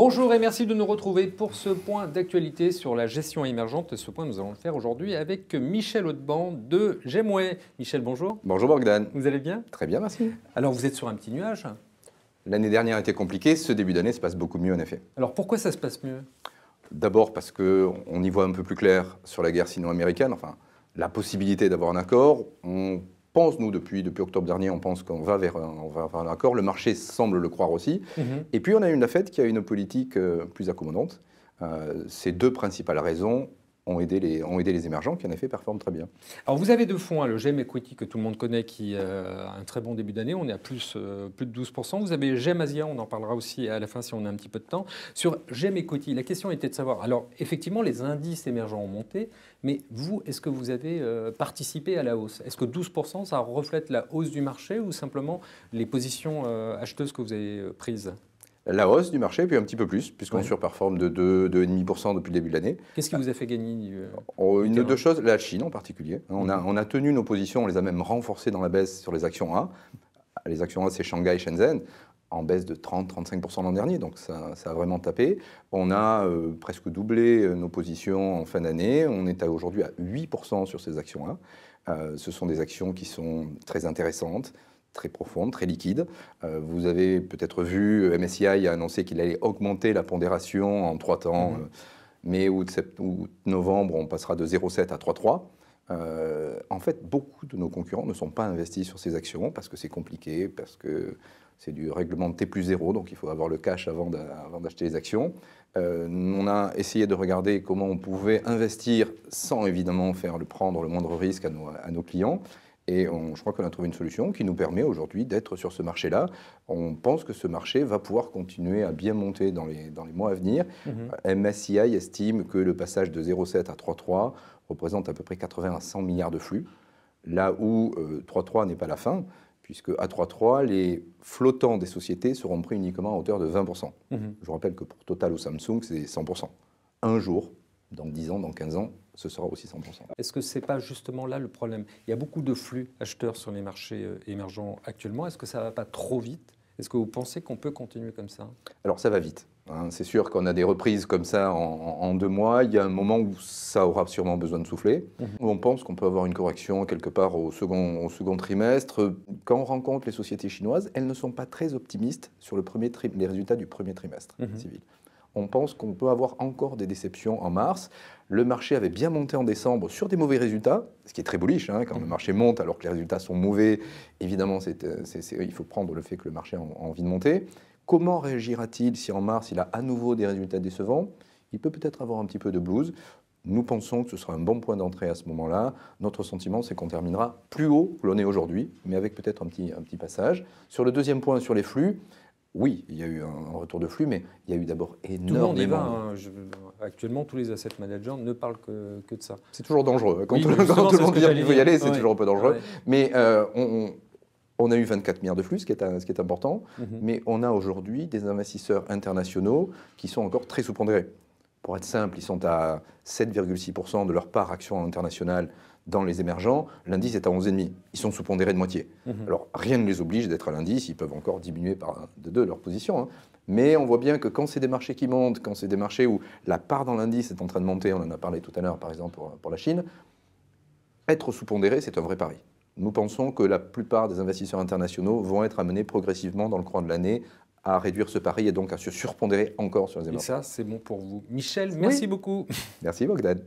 Bonjour et merci de nous retrouver pour ce point d'actualité sur la gestion émergente. Ce point, nous allons le faire aujourd'hui avec Michel Audban de Gemway. Michel, bonjour. Bonjour Bogdan. Vous allez bien? Très bien, merci. Alors, vous êtes sur un petit nuage. L'année dernière a été compliquée, ce début d'année se passe beaucoup mieux en effet. Alors, pourquoi ça se passe mieux? D'abord parce qu'on y voit un peu plus clair sur la guerre sino-américaine, enfin la possibilité d'avoir un accord. On pense, nous, depuis octobre dernier, on pense qu'on va vers un accord. Le marché semble le croire aussi. Et puis on a une Fed qui a une politique plus accommodante. Ces deux principales raisons ont aidé les émergents qui en effet performent très bien. Alors vous avez deux fonds, le GEM Equity que tout le monde connaît qui a un très bon début d'année, on est à plus de 12%. Vous avez GEM Asia, on en parlera aussi à la fin si on a un petit peu de temps. Sur GEM Equity, la question était de savoir, alors effectivement les indices émergents ont monté, mais vous, est-ce que vous avez participé à la hausse? Est-ce que 12% ça reflète la hausse du marché ou simplement les positions acheteuses que vous avez prises? La hausse du marché, puis un petit peu plus, puisqu'on surperforme de 2,5% depuis le début de l'année. Qu'est-ce qui vous a fait gagner Une ou deux choses, la Chine en particulier. On a tenu nos positions, on les a même renforcées dans la baisse sur les actions A. Les actions A, c'est Shanghai et Shenzhen, en baisse de 30-35% l'an dernier, donc ça a vraiment tapé. On a presque doublé nos positions en fin d'année, on est aujourd'hui à 8% sur ces actions A. Ce sont des actions qui sont très intéressantes, très profonde, très liquide. Vous avez peut-être vu, MSCI a annoncé qu'il allait augmenter la pondération en 3 temps. Mai, août, novembre, on passera de 0,7 à 3,3. En fait, beaucoup de nos concurrents ne sont pas investis sur ces actions parce que c'est compliqué, parce que c'est du règlement de T+0, donc il faut avoir le cash avant d'acheter les actions. On a essayé de regarder comment on pouvait investir sans évidemment prendre le moindre risque à nos clients. Et je crois qu'on a trouvé une solution qui nous permet aujourd'hui d'être sur ce marché-là. On pense que ce marché va pouvoir continuer à bien monter dans les mois à venir. MSCI estime que le passage de 0,7 à 3,3 représente à peu près 80 à 100 milliards de flux, là où 3,3 n'est pas la fin, puisque à 3,3, les flottants des sociétés seront pris uniquement à hauteur de 20%. Je vous rappelle que pour Total ou Samsung, c'est 100%. Un jour, dans 10 ans, dans 15 ans, ce sera aussi 100%. Est-ce que ce n'est pas justement là le problème? Il y a beaucoup de flux acheteurs sur les marchés émergents actuellement. Est-ce que ça ne va pas trop vite? Est-ce que vous pensez qu'on peut continuer comme ça? Alors ça va vite. C'est sûr qu'on a des reprises comme ça en 2 mois. Il y a un moment où ça aura sûrement besoin de souffler. On pense qu'on peut avoir une correction quelque part au second trimestre. Quand on rencontre les sociétés chinoises, elles ne sont pas très optimistes sur les résultats du premier trimestre civil. On pense qu'on peut avoir encore des déceptions en mars. Le marché avait bien monté en décembre sur des mauvais résultats, ce qui est très bullish. Quand le marché monte alors que les résultats sont mauvais, évidemment, il faut prendre le fait que le marché a envie de monter. Comment réagira-t-il si en mars, il a à nouveau des résultats décevants? Il peut peut-être avoir un petit peu de blues. Nous pensons que ce sera un bon point d'entrée à ce moment-là. Notre sentiment, c'est qu'on terminera plus haut que l'on est aujourd'hui, mais avec peut-être un petit passage. Sur le deuxième point, sur les flux, oui, il y a eu un retour de flux, mais il y a eu d'abord énormément... Tout le monde y va. Actuellement, tous les asset managers ne parlent que de ça. C'est toujours dangereux. Quand tout le monde dit qu'il faut y aller, c'est toujours un peu dangereux. Mais on a eu 24 milliards de flux, ce qui est important. Mais on a aujourd'hui des investisseurs internationaux qui sont encore très sous-pondérés. Pour être simple, ils sont à 7,6% de leur part action internationale dans les émergents. L'indice est à 11,5%. Ils sont sous-pondérés de moitié. Alors, rien ne les oblige d'être à l'indice. Ils peuvent encore diminuer de 2 leur position. Mais on voit bien que quand c'est des marchés qui montent, quand c'est des marchés où la part dans l'indice est en train de monter, on en a parlé tout à l'heure, par exemple, pour la Chine, être sous-pondéré, c'est un vrai pari. Nous pensons que la plupart des investisseurs internationaux vont être amenés progressivement dans le courant de l'année à réduire ce pari et donc à se surpondérer encore sur les émergents. Et ça, c'est bon pour vous. Michel, merci beaucoup. Merci Bogdan.